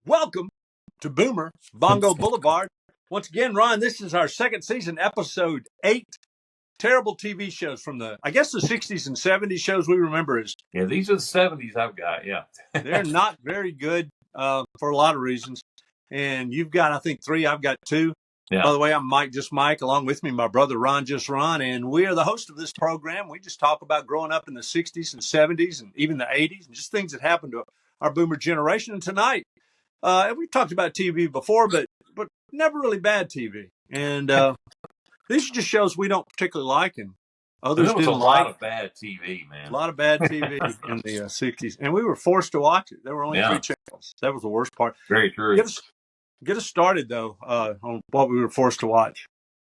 Welcome to Boomer Bongo Boulevard. Once again, Ron, this is our second season, episode 8. Terrible TV shows from the 60s and 70s shows we remember as. Yeah, these are the 70s I've got, yeah. They're not very good for a lot of reasons. And you've got, I think, 3. I've got 2. Yeah. By the way, I'm Mike, just Mike. Along with me, my brother, Ron, just Ron. And we are the host of this program. We just talk about growing up in the 60s and 70s and even the 80s and just things that happened to our boomer generation. And tonight, we've talked about TV before, but never really bad TV. And these are just shows we don't particularly like, and others didn't like. There was a lot of bad TV, man. A lot of bad TV in the 60s, and we were forced to watch it. There were only 3 channels. That was the worst part. Very true. Get us started, though, on what we were forced to watch.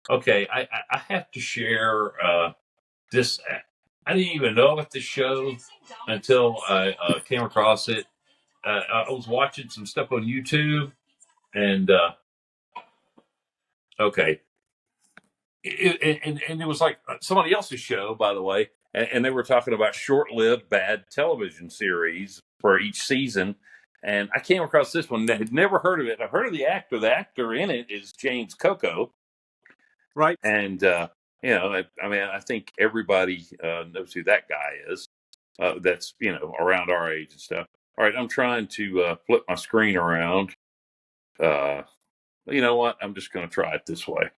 Okay, I have to share this. I didn't even know about this show until I came across it. I was watching some stuff on YouTube, and okay. And it was like somebody else's show, by the way, and they were talking about short-lived bad television series for each season. And I came across this one. I had never heard of it. I've heard of the actor. The actor in it is James Coco. Right. And, I think everybody knows who that guy is. That's, around our age and stuff. All right, I'm trying to flip my screen around. You know what? I'm just going to try it this way.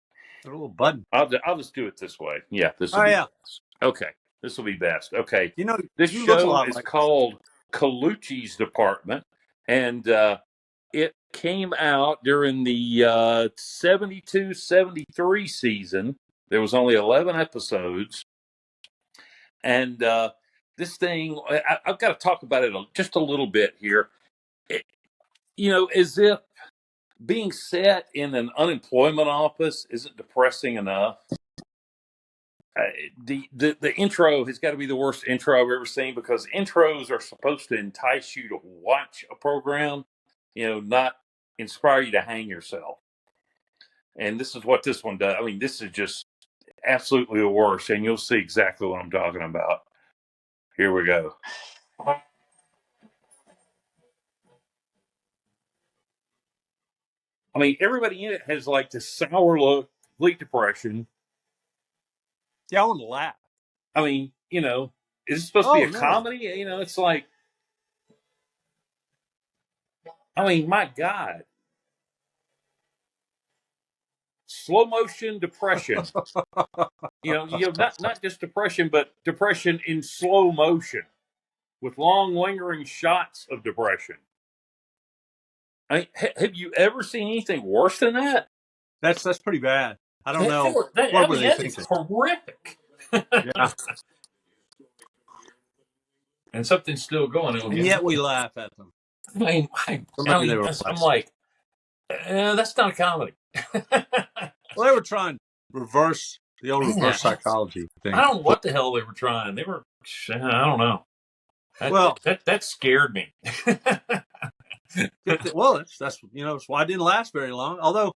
A little button. I'll just do it this way. Yeah, this will be best. Okay, this will be best. Okay. This show is called Colucci's Department, and it came out during the 72-73 season. There was only 11 episodes, and this thing, I've got to talk about it just a little bit here. As if being set in an unemployment office isn't depressing enough. The intro has got to be the worst intro I've ever seen, because intros are supposed to entice you to watch a program, not inspire you to hang yourself. And this is what this one does. I mean, this is just absolutely the worst, and you'll see exactly what I'm talking about. Here we go. I mean, everybody in it has like this sour look, complete depression. Yeah, I want to laugh. I mean, is it supposed to be a comedy? It's like, I mean, my God. Slow motion depression. Not just depression, but depression in slow motion with long, lingering shots of depression. I mean, have you ever seen anything worse than that? That's pretty bad. I don't know. What were they thinking? It's horrific. Yeah. And something's still going on. And yet we laugh at them. I'm like, that's not a comedy. Well, they were trying to reverse the old reverse psychology thing. I don't know what the hell they were trying. I don't know. That scared me. Well, that's why it didn't last very long. Although,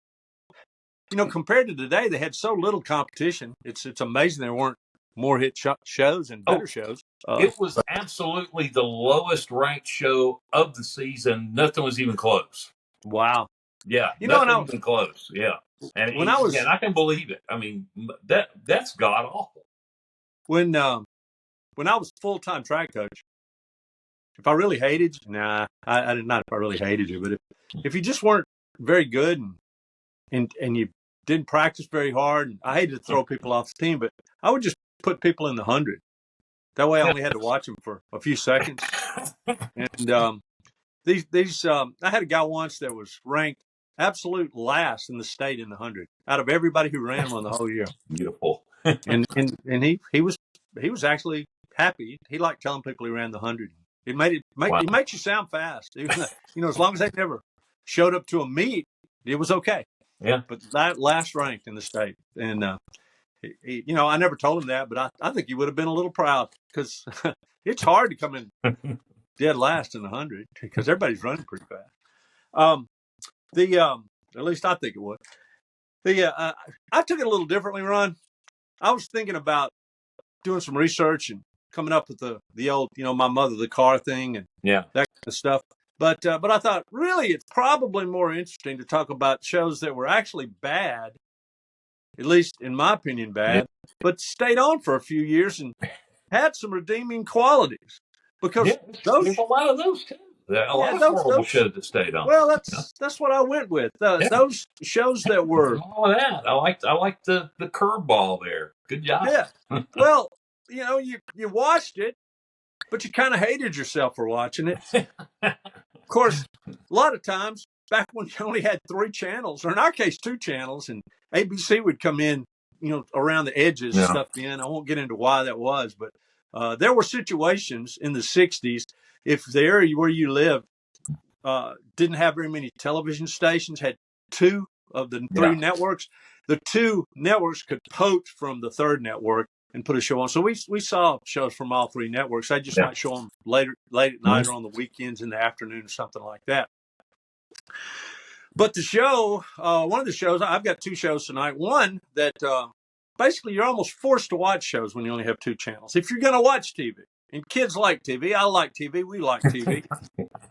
compared to today, they had so little competition. It's amazing there weren't more hit shows and better shows. It was absolutely the lowest ranked show of the season. Nothing was even close. Wow. Yeah, nothing even close. Yeah, and I can believe it. I mean, that's god awful. When I was full-time track coach, if I really hated you, I did not. If I really hated you, but if you just weren't very good and you didn't practice very hard, and I hated to throw people off the team, but I would just put people in the 100. That way, I only had to watch them for a few seconds. And I had a guy once that was ranked absolute last in the state in the 100 out of everybody who ran one the whole year. Beautiful. and he was actually happy. He liked telling people he ran the 100. It makes you sound fast. As long as they never showed up to a meet, it was okay. Yeah. But that last ranked in the state, and I never told him that, but I think he would have been a little proud, because it's hard to come in dead last in the 100 because everybody's running pretty fast. At least I think it would. I took it a little differently, Ron. I was thinking about doing some research and coming up with the old, my mother, the car thing, and that kind of stuff. But I thought really it's probably more interesting to talk about shows that were actually bad, at least in my opinion, Yeah. bad, but stayed on for a few years and had some redeeming qualities. Because Yeah, there's those, a lot of those too. There are a yeah, lot of horrible those. shows that stayed on. Well, Yeah, that's what I went with. yeah. Those shows that Nothing were, wrong with that. I like the curveball there. Good job. yeah. Well, you watched it, but you kind of hated yourself for watching it. Of course, a lot of times back when you only had 3 channels, or in our case, 2 channels, and ABC would come in, around the edges, Yeah. stuffed in. I won't get into why that was, but there were situations in the 60s, if the area where you lived didn't have very many television stations, had 2 of the 3 Yeah. networks, the 2 networks could poach from the 3rd network and put a show on. So we saw shows from all 3 networks. They just Yeah. might show them late at night or on the weekends in the afternoon or something like that. But the show, one of the shows, I've got 2 shows tonight. One that basically you're almost forced to watch shows when you only have 2 channels. If you're going to watch TV, and kids like TV, I like TV, we like TV.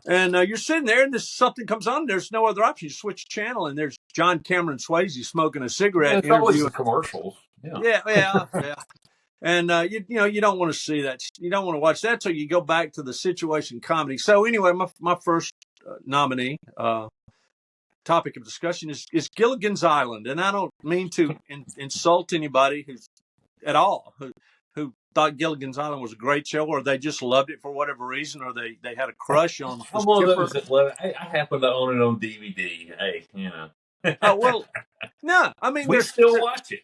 And you're sitting there and something comes on, there's no other option. You switch channel and there's John Cameron Swayze smoking a cigarette It's always interviewing. the commercials. Yeah. Yeah. And you don't want to see that. You don't want to watch that. So you go back to the situation comedy. So anyway, my first nominee, topic of discussion is Gilligan's Island. And I don't mean to insult anybody at all who thought Gilligan's Island was a great show, or they just loved it for whatever reason, or they had a crush on the I'm one of skipper. those that love it. I happen to own it on DVD. Hey, Oh, well, no, I mean, we still watch it.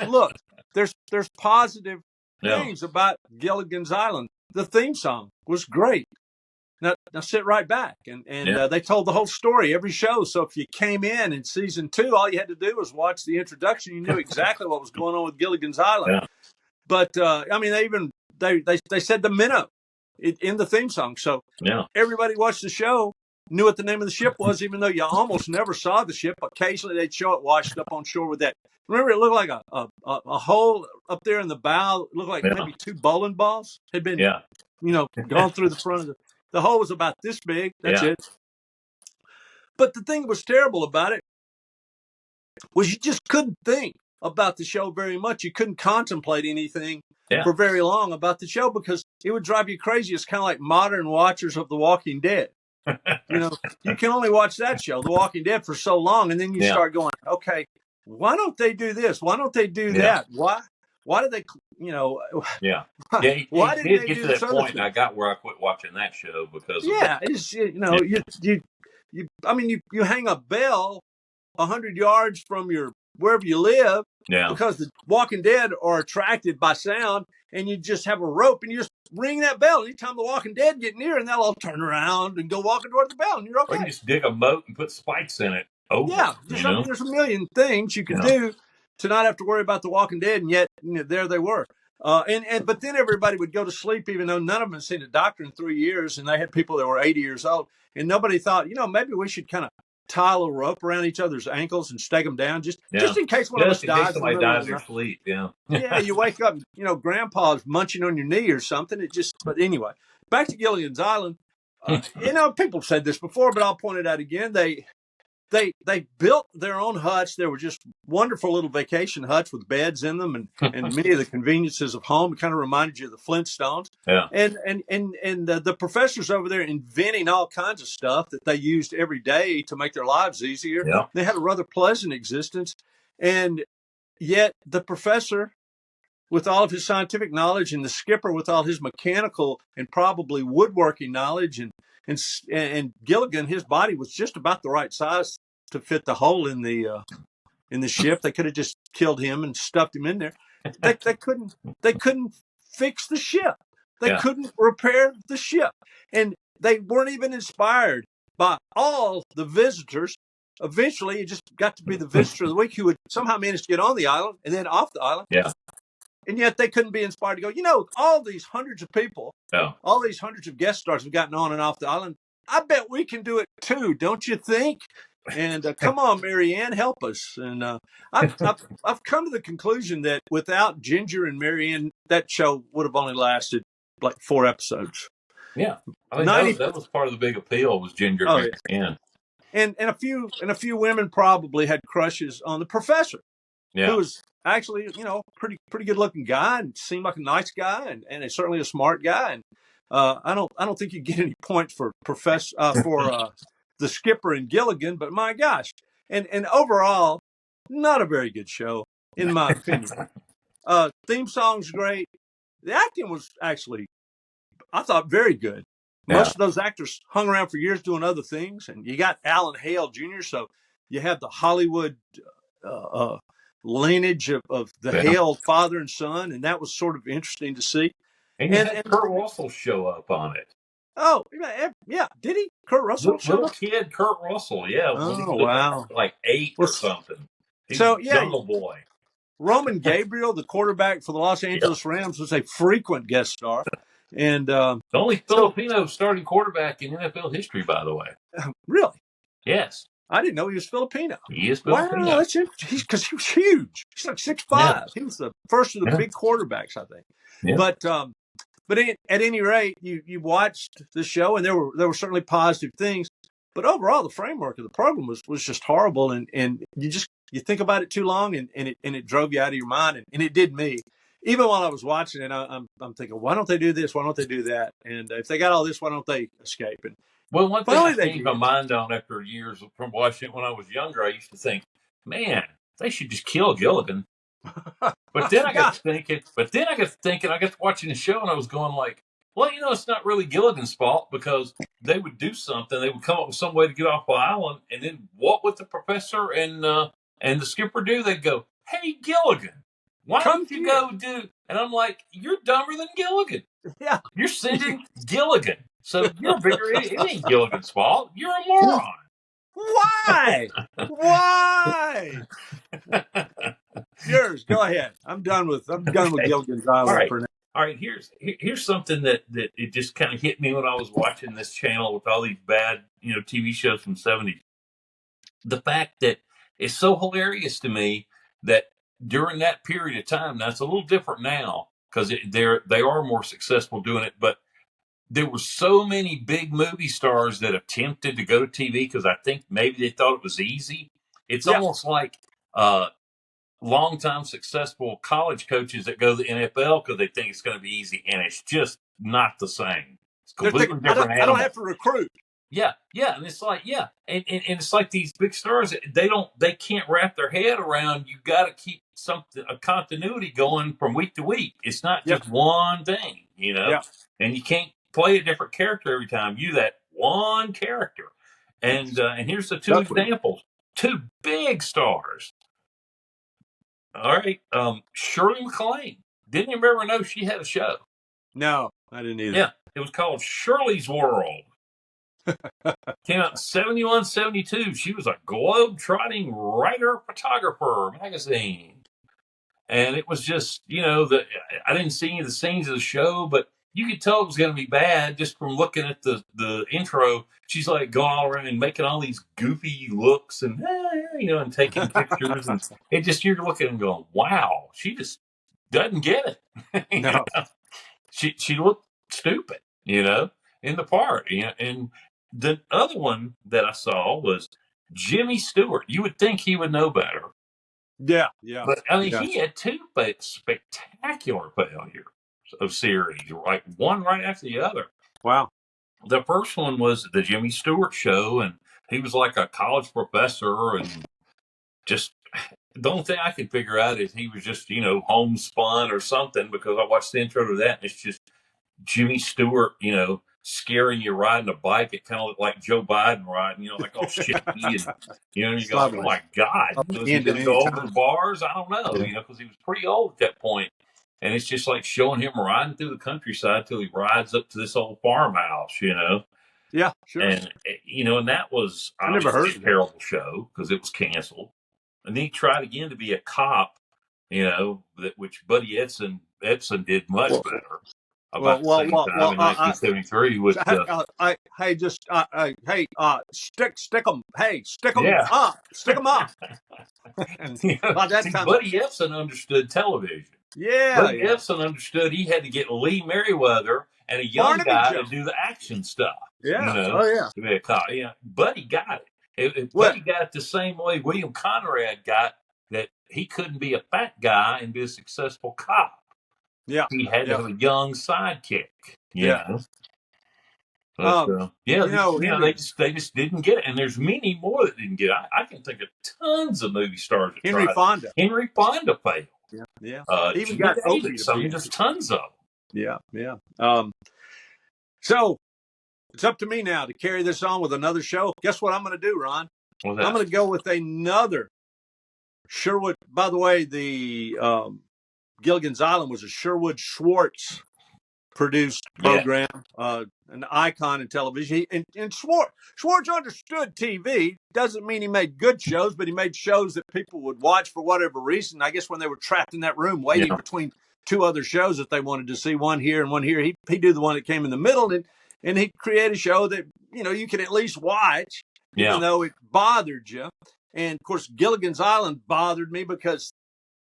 look, there's positive No. things about Gilligan's Island. The theme song was great. Now sit right back, and Yeah. they told the whole story every show. So if you came in season 2, all you had to do was watch the introduction. You knew exactly what was going on with Gilligan's Island. Yeah. But I mean, they said the minnow in the theme song. So Yeah. everybody watched the show, knew what the name of the ship was, even though you almost never saw the ship. Occasionally they'd show it washed up on shore with that. Remember, it looked like a hole up there in the bow. It looked like maybe 2 bowling balls had been, Yeah. gone through the front of the hole was about this big. That's Yeah. it. But the thing that was terrible about it was you just couldn't think about the show very much. You couldn't contemplate anything for very long about the show because it would drive you crazy. It's kind of like modern watchers of The Walking Dead. You can only watch that show, The Walking Dead, for so long, and then you start going, okay, why don't they do this? Why don't they do that? Why did they, Yeah. Why didn't they get do to this that other point, thing? I got where I quit watching that show because of it's you hang a bell 100 yards from wherever you live because the Walking Dead are attracted by sound, and you just have a rope and you just ring that bell. Anytime the Walking Dead get near, and they'll all turn around and go walking toward the bell, and you're okay. Or you just dig a moat and put spikes in it. There's a million things you can do to not have to worry about the Walking Dead, and yet there they were. But then everybody would go to sleep, even though none of them had seen a doctor in 3 years, and they had people that were 80 years old, and nobody thought, maybe we should kind of tie a little rope around each other's ankles and stake them down just in case one of us dies. Somebody dies in their sleep. Yeah, you wake up, grandpa's munching on your knee or something. But anyway, back to Gilligan's Island. People said this before, but I'll point it out again. They built their own huts. They were just wonderful little vacation huts with beds in them and many of the conveniences of home. It kind of reminded you of the Flintstones. Yeah. And the professors over there inventing all kinds of stuff that they used every day to make their lives easier. Yeah. They had a rather pleasant existence. And yet the professor, with all of his scientific knowledge, and the skipper with all his mechanical and probably woodworking knowledge, and Gilligan, his body was just about the right size to fit the hole in the ship. They could have just killed him and stuffed him in there. They couldn't fix the ship. They couldn't repair the ship, and they weren't even inspired by all the visitors. Eventually, it just got to be the visitor of the week who would somehow manage to get on the island and then off the island. Yeah. And yet they couldn't be inspired to go, all these hundreds of people, all these hundreds of guest stars have gotten on and off the island. I bet we can do it too, don't you think? And come on, Marianne, help us. And I've come to the conclusion that without Ginger and Marianne, that show would have only lasted like 4 episodes. Yeah. I think 90. that was part of the big appeal was Ginger Oh Mary yeah. Ann. And a few women probably had crushes on the professor, who Yeah. was actually, pretty good looking guy and seemed like a nice guy and certainly a smart guy. And I don't think you get any points for the skipper and Gilligan, but my gosh. And overall, not a very good show, in my opinion. Theme song's great. The acting was actually, I thought, very good. Yeah. Most of those actors hung around for years doing other things, and you got Alan Hale Jr., so you have the Hollywood uh, lineage of the Yeah. Hale father and son, and that was sort of interesting to see. And you And had Kurt Russell show up on it. oh yeah, did he? Kurt Russell showed Little up. kid Kurt Russell, yeah, when he Oh was wow. like 8 Well, or something. He was so a yeah, jungle boy. Roman Gabriel, the quarterback for the Los Yeah. Angeles Rams, was a frequent guest star, and The only so Filipino starting quarterback in NFL history, by the way. really, Yes, I didn't know he was Filipino. he is Wow, Filipino. that's interesting. Because he was huge. He's like 6'5". Yeah. He was the first of the Yeah. big quarterbacks, I think. Yeah. But at any rate, you watched the show, and there were certainly positive things. But overall, the framework of the program was just horrible, and you think about it too long, and it drove you out of your mind, and it did me. Even while I was watching it, I'm thinking, why don't they do this? Why don't they do that? And if they got all this, why don't they escape? And Well, one thing finally, I they changed my did. mind on after years from watching it when I was younger, I used to think, man, they should just kill Gilligan. But then I got to thinking, I got to watching the show and I was going like, well, it's not really Gilligan's fault because they would do something. They would come up with some way to get off the island. And then what would the professor and the skipper do? They'd go, hey, Gilligan, why don't you go do? And I'm like, you're dumber than Gilligan. Yeah. You're sending Gilligan. So you're bigger. It ain't Gilligan's fault. You're a moron. Why? Why? Yours. Go ahead. I'm done with Gilligan's Island for now. All right. Here's something that it just kind of hit me when I was watching this channel with all these bad TV shows from the 70s. The fact that it's so hilarious to me that during that period of time, now it's a little different now because they are more successful doing it, but there were so many big movie stars that attempted to go to TV because I think maybe they thought it was easy. It's almost like longtime successful college coaches that go to the NFL because they think it's going to be easy, and it's just not the same. It's completely different animal. I don't have to recruit. Yeah, and it's like and it's like these big stars. They can't wrap their head around. You got to keep a continuity going from week to week. It's not just one thing, and you can't play a different character every time. You that one character, and here's the two examples. Two big stars. All right, Shirley MacLaine. Didn't you ever know she had a show? No, I didn't either. Yeah, it was called Shirley's World. Came out in 71, 72. She was a globe-trotting writer, photographer, magazine. And it was just, I didn't see any of the scenes of the show, but you could tell it was going to be bad just from looking at the intro. She's like going all around and making all these goofy looks and, and taking pictures. And it just, you're looking and going, wow, she just doesn't get it. No. She looked stupid, in the part. And the other one that I saw was Jimmy Stewart. You would think he would know better. Yeah. But, he had two spectacular failures of series, like one right after the other. Wow. The first one was the Jimmy Stewart Show, and he was like a college professor, and just the only thing I could figure out is he was just, homespun or something, because I watched the intro to that, and it's just Jimmy Stewart, scaring you riding a bike. It kind of looked like Joe Biden riding, like all shaky. And, you go, oh my God. Was he going to go over the bars? I don't know, because he was pretty old at that point. And it's just like showing him riding through the countryside till he rides up to this old farmhouse, Yeah, sure. And, and that was I never heard of a terrible show because it was canceled. And then he tried again to be a cop, which Buddy Ebsen did much better. About the same time in 1973 with stick them. Hey, stick them Yeah. up. Stick them up. And by that time, Buddy Ebsen understood television. yeah. Buddy Ebsen understood he had to get Lee Merriweather and a young Barnaby guy to Jones. do the action stuff. Yeah. Oh yeah. To be a cop. Yeah, Buddy got it. Well, Buddy got it the same way William Conrad got that. He couldn't be a fat guy and be a successful cop. yeah. He had to Yeah. have a young sidekick. Yeah. But Henry they just didn't get it, and there's many more that didn't get it. I can think of tons of movie stars that Henry tried. Fonda. Henry Fonda failed. Yeah. Even got Davis. Opie to be. There's tons of them. Yeah. Yeah. So it's up to me now to carry this on with another show. Guess what I'm going to do, Ron? I'm going to go with another Sherwood. By the way, the Gilligan's Island was a Sherwood Schwartz produced program, an icon in television. And Schwartz understood TV. Doesn't mean he made good shows, but he made shows that people would watch for whatever reason. I guess when they were trapped in that room waiting between two other shows that they wanted to see, one here and one here, he'd do the one that came in the middle, and he'd create a show that, you could at least watch, even though it bothered you. And, of course, Gilligan's Island bothered me because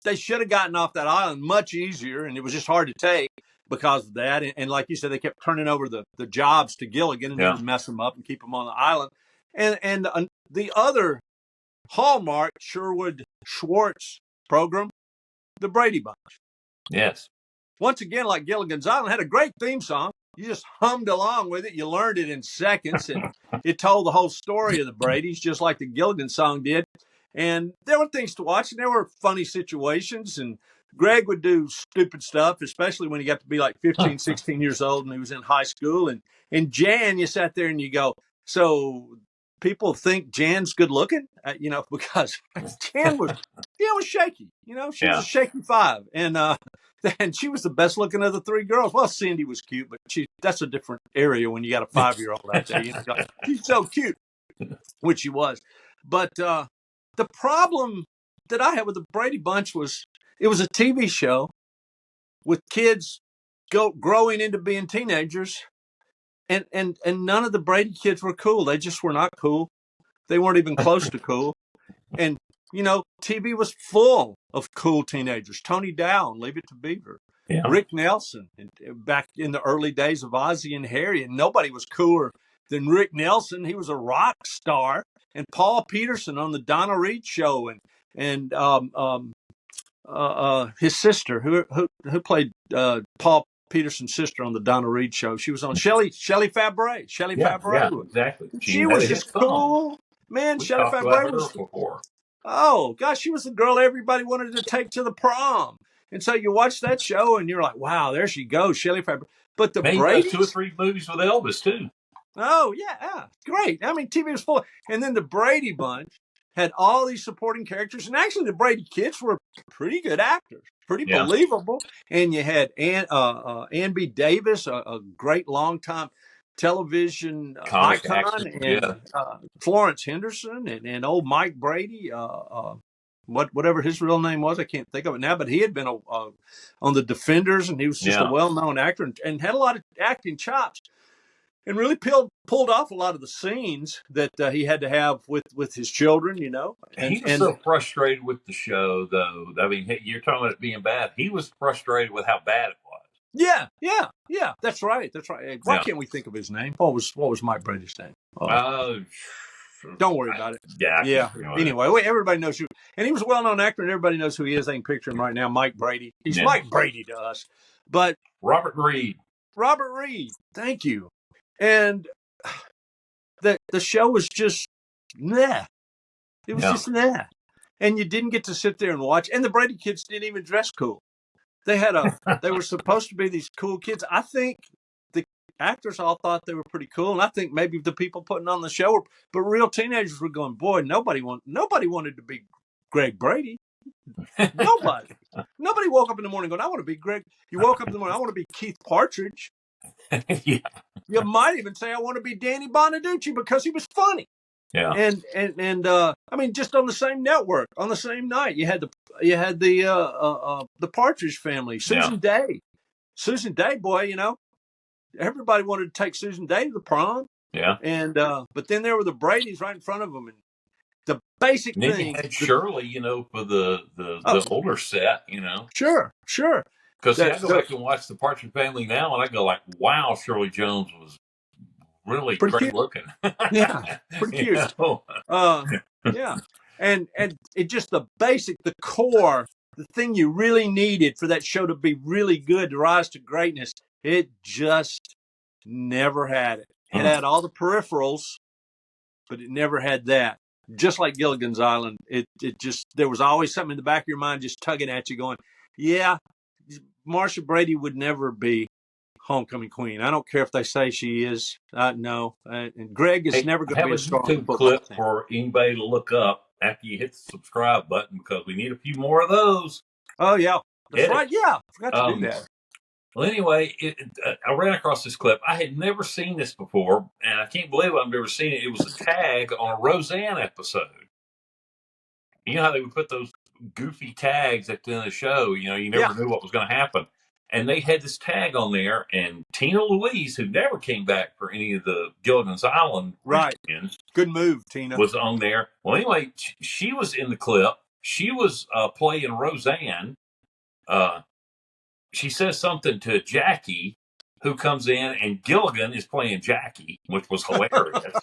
they should have gotten off that island much easier, and it was just hard to take because of that. And like you said, they kept turning over the jobs to Gilligan, and he would mess them up and keep them on the island. And the other Hallmark Sherwood Schwartz program, the Brady Bunch. Yes. Once again, like Gilligan's Island, had a great theme song. You just hummed along with it. You learned it in seconds, and it told the whole story of the Bradys, just like the Gilligan song did. And there were things to watch, and there were funny situations, and Greg would do stupid stuff, especially when he got to be like 15, 16 years old, and he was in high school. And Jan, you sat there and you go, so people think Jan's good looking, because Jan was shaky. She was a shaky five, and she was the best looking of the three girls. Well, Cindy was cute, but that's a different area when you got a 5-year-old out there. She's so cute, which she was. But the problem that I had with the Brady Bunch was it was a TV show with kids growing into being teenagers, and none of the Brady kids were cool. They just were not cool. They weren't even close to cool. And, TV was full of cool teenagers. Tony Dow and Leave It to Beaver. Yeah. Rick Nelson, back in the early days of Ozzie and Harry, and nobody was cooler than Rick Nelson. He was a rock star. And Paul Peterson on the Donna Reed show, and his sister, who played Paul Peterson's sister on the Donna Reed show. She was on Shelley Fabre. Shelley Fabre. Yeah, exactly. She was just cool. Man, Shelley Fabre was before. Oh, gosh, she was the girl everybody wanted to take to the prom. And so you watch that show, and you're like, wow, there she goes, Shelley Fabre. But the Brady's 2 or 3 movies with Elvis, too. Oh, yeah, great. I mean, TV was full. And then the Brady Bunch had all these supporting characters. And actually, the Brady kids were pretty good actors, pretty believable. And you had Ann B. Davis, a great longtime television icon, and Florence Henderson, and old Mike Brady, whatever his real name was. I can't think of it now, but he had been on the Defenders, and he was just a well-known actor and had a lot of acting chops. And really pulled off a lot of the scenes that he had to have with his children, And he was so frustrated with the show, though. I mean, you're talking about it being bad. He was frustrated with how bad it was. Yeah. That's right. Why can't we think of his name? What was Mike Brady's name? Don't worry about it. Yeah. Anyway, everybody knows who. And he was a well-known actor, and everybody knows who he is. They can picture him right now, Mike Brady. He's Mike Brady to us. But Robert Reed. Thank you. And the show was just nah. It was just nah. And you didn't get to sit there and watch. And the Brady kids didn't even dress cool. They were supposed to be these cool kids. I think the actors all thought they were pretty cool. And I think maybe the people putting on the show but real teenagers were going, boy, nobody wanted to be Greg Brady. Nobody. Nobody woke up in the morning going, I want to be Greg. You woke up in the morning, I want to be Keith Partridge. Yeah. You might even say I want to be Danny Bonaducci because he was funny. Yeah. And I mean, just on the same network, on the same night, you had the Partridge Family, Susan Day, boy, everybody wanted to take Susan Day to the prom. Yeah. And but then there were the Bradys right in front of them, and the basic thing. You had Shirley, for the older set, Sure. Because see, I go back and watch the Partridge Family now, and I go like, "Wow, Shirley Jones was really pretty great cute. looking." Yeah, pretty You cute. know? Yeah, and it just the basic, the core, the thing you really needed for that show to be really good, to rise to greatness. It just never had it. It had all the peripherals, but it never had that. Just like Gilligan's Island, it just, there was always something in the back of your mind just tugging at you, going, "Yeah, Marsha Brady would never be homecoming queen. I don't care if they say she is. No, and Greg is Hey, never I going to have be a a star on the YouTube football clip team." for anybody to look up after you hit the subscribe button because we need a few more of those. Oh yeah, that's Hit right. it. Yeah, I forgot to do that. Well, anyway, I ran across this clip. I had never seen this before, and I can't believe I've never seen it. It was a tag on a Roseanne episode. You know how they would put those goofy tags at the end of the show? You know, you never knew what was going to happen. And they had this tag on there, and Tina Louise, who never came back for any of the Gilligan's Island reunions, Good move, Tina. was on there. Well, anyway, she was in the clip. She was playing Roseanne. She says something to Jackie, who comes in, and Gilligan is playing Jackie, which was hilarious.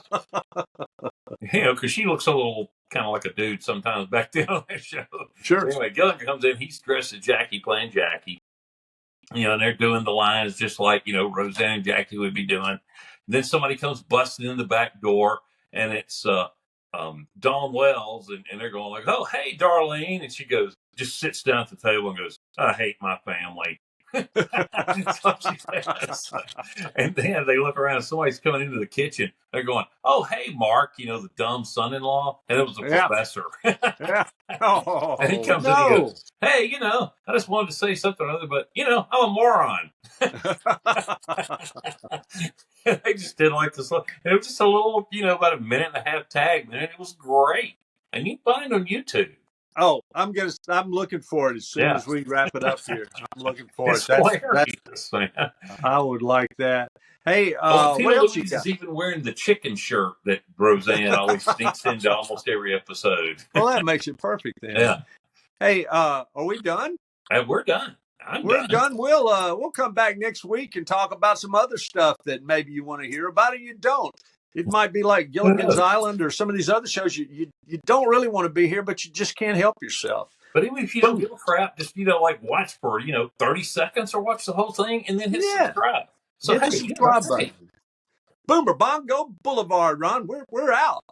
You know, because she looks a little kind of like a dude sometimes back then on that show. Sure. Anyway, Gilligan comes in. He's dressed as Jackie, playing Jackie. You know, and they're doing the lines just like, you know, Roseanne and Jackie would be doing. And then somebody comes busting in the back door, and it's Dawn Wells, and they're going like, "Oh, hey, Darlene," and she goes, just sits down at the table and goes, "I hate my family." So she says. And then they look around, somebody's coming into the kitchen. They're going, "Oh, hey, Mark," you know, the dumb son-in-law. And it was the professor. Yeah. Oh, and he comes in and he goes, "Hey, you know, I just wanted to say something or other, but, you know, I'm a moron." They just didn't like this. And it was just a little, you know, about a minute and a half tag, man. It was great. And you can find it on YouTube. Oh, I'm looking for it as soon as we wrap it up here. I'm looking for It's it. hilarious, man. I would like that. Hey, Tina what else Louise you got? is even wearing the chicken shirt that Roseanne always sneaks into almost every episode. Well, that makes it perfect then. Yeah. Hey, are we done? We're done. We're done. We'll come back next week and talk about some other stuff that maybe you want to hear about or you don't. It might be like Gilligan's Island or some of these other shows. You don't really want to be here, but you just can't help yourself. But even if you don't give a crap, just, you know, like watch for, 30 seconds or watch the whole thing and then hit subscribe. So hit the subscribe button. Boomer Bongo Boulevard, Ron. We're out.